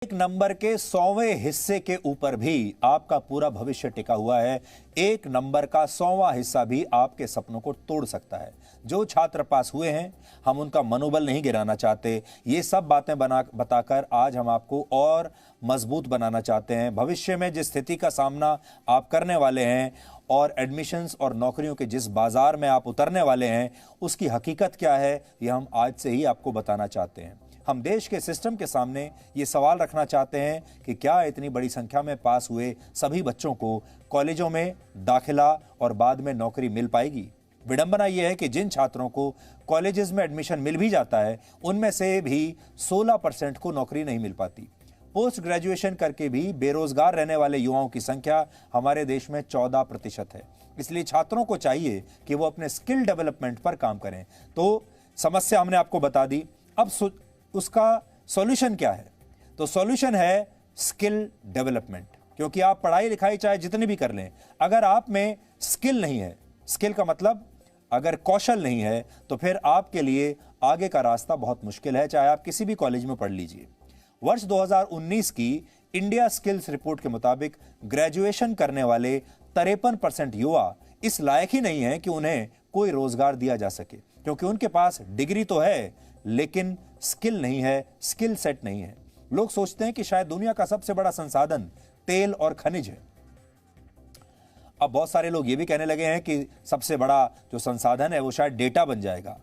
एक नंबर के 100वें हिस्से के ऊपर भी आपका पूरा भविष्य टिका हुआ है। एक नंबर का 100वां हिस्सा भी आपके सपनों को तोड़ सकता है। जो छात्र पास हुए हैं, हम उनका मनोबल नहीं गिराना चाहते। ये सब बातें बताकर आज हम आपको और मजबूत बनाना चाहते हैं। भविष्य में जिस स्थिति का सामना आप करने वाले हैं और एडमिशन्स और नौकरियों के जिस बाजार में आप उतरने वाले हैं, उसकी हकीकत क्या है, ये हम आज से ही आपको बताना चाहते हैं। हम देश के सिस्टम के सामने ये सवाल रखना चाहते हैं कि क्या इतनी बड़ी संख्या में पास हुए सभी बच्चों को कॉलेजों में दाखिला और बाद में नौकरी मिल पाएगी। विडंबना यह है कि जिन छात्रों को कॉलेजेस में एडमिशन मिल भी जाता है, उनमें से भी 16% को नौकरी नहीं मिल पाती। पोस्ट ग्रेजुएशन करके भी बेरोजगार रहने वाले युवाओं की संख्या हमारे देश में 14% है। इसलिए छात्रों को चाहिए कि वो अपने स्किल डेवलपमेंट पर काम करें। तो समस्या हमने आपको बता दी, अब उसका सॉल्यूशन क्या है? तो सॉल्यूशन है स्किल डेवलपमेंट। क्योंकि आप पढ़ाई लिखाई चाहे जितनी भी कर लें, अगर आप में स्किल नहीं है, स्किल का मतलब अगर कौशल नहीं है, तो फिर आपके लिए आगे का रास्ता बहुत मुश्किल है, चाहे आप किसी भी कॉलेज में पढ़ लीजिए। वर्ष 2019 की इंडिया स्किल्स रिपोर्ट के मुताबिक ग्रेजुएशन करने वाले 53% युवा इस लायक ही नहीं है कि उन्हें कोई रोजगार दिया जा सके, क्योंकि उनके पास डिग्री तो है लेकिन स्किल नहीं है, स्किल सेट नहीं है। लोग सोचते हैं कि शायद दुनिया का सबसे बड़ा संसाधन तेल और खनिज है। अब बहुत सारे लोग ये भी कहने लगे हैं कि सबसे बड़ा जो संसाधन है वो शायद डेटा बन जाएगा,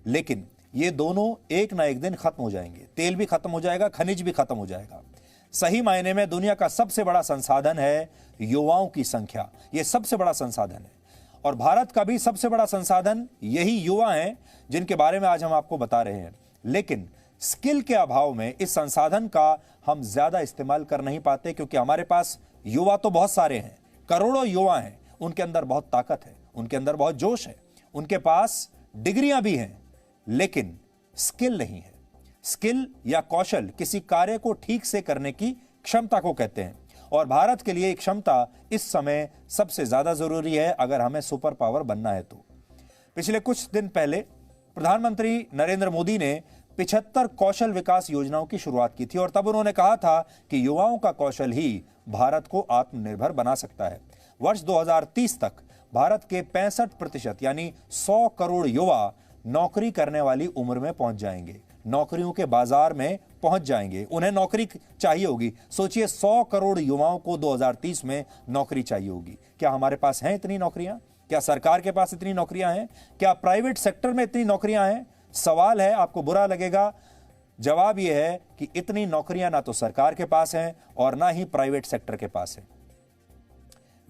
लेकिन ये दोनों एक ना एक दिन खत्म हो जाएंगे। तेल भी खत्म हो जाएगा, खनिज भी खत्म हो जाएगा। सही मायने में दुनिया का सबसे बड़ा संसाधन है युवाओं की संख्या। ये सबसे बड़ा संसाधन है और भारत का भी सबसे बड़ा संसाधन यही युवा हैं, जिनके बारे में आज हम आपको बता रहे हैं। लेकिन स्किल के अभाव में इस संसाधन का हम ज्यादा इस्तेमाल कर नहीं पाते, क्योंकि हमारे पास युवा तो बहुत सारे हैं, करोड़ों युवा हैं, उनके अंदर बहुत ताकत है, उनके अंदर बहुत जोश है, उनके पास डिग्रियां भी हैं, लेकिन स्किल नहीं है। स्किल या कौशल किसी कार्य को ठीक से करने की क्षमता को कहते हैं और भारत के लिए क्षमता इस समय सबसे ज्यादा जरूरी है अगर हमें सुपर पावर बनना है तो। पिछले कुछ दिन पहले प्रधानमंत्री नरेंद्र मोदी ने 75 कौशल विकास योजनाओं की शुरुआत की थी और तब उन्होंने कहा था कि युवाओं का कौशल ही भारत को आत्मनिर्भर बना सकता है। वर्ष 2030 तक भारत के 65% यानी 100 करोड़ युवा नौकरी करने वाली उम्र में पहुंच जाएंगे, नौकरियों के बाजार में पहुंच जाएंगे। उन्हें नौकरी चाहिए होगी। सोचिए, 100 करोड़ युवाओं को 2030 में नौकरी चाहिए होगी। क्या हमारे पास हैं इतनी नौकरियां? क्या सरकार के पास इतनी नौकरियां हैं? क्या प्राइवेट सेक्टर में इतनी नौकरियां हैं? सवाल है, आपको बुरा लगेगा, जवाब यह है कि इतनी नौकरियां ना तो सरकार के पास हैं और ना ही प्राइवेट सेक्टर के पास है।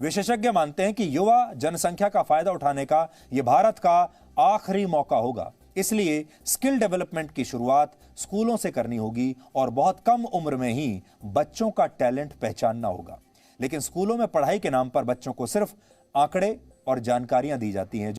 विशेषज्ञ मानते हैं कि युवा जनसंख्या का फायदा उठाने का यह भारत का आखिरी मौका होगा। इसलिए स्किल डेवलपमेंट की शुरुआत स्कूलों से करनी होगी और बहुत कम उम्र में ही बच्चों का टैलेंट पहचानना होगा। लेकिन स्कूलों में पढ़ाई के नाम पर बच्चों को सिर्फ आंकड़े और जानकारियां दी जाती हैं।